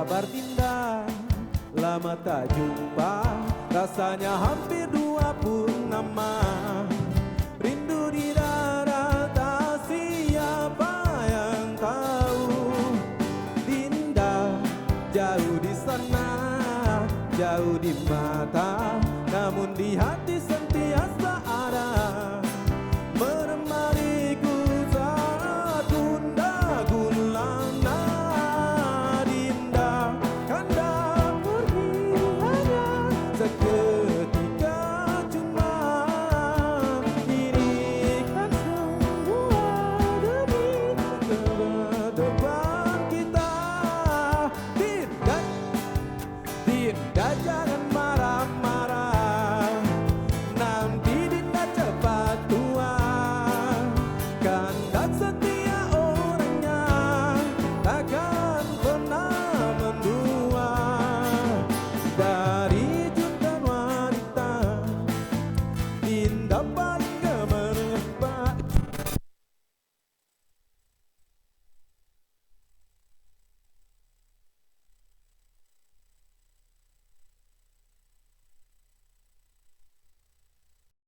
kabar Dinda? Lama tak jumpa, rasanya hampir 2 purnama. Rindu di dada, tak siapa yang tahu. Dinda jauh di sana, jauh di mata, namun di hati sentiasa ada, menemaniku saat gundah gulana. Dinda, kanda pergi hanya seketika, cuma ini kan semua demi depan kita. Dinda, Dinda jangan marah-marah, nanti Dinda cepat tua. Kanda setia orangnya, takkan pernah mendua. Dari jutaan wanita, Dinda paling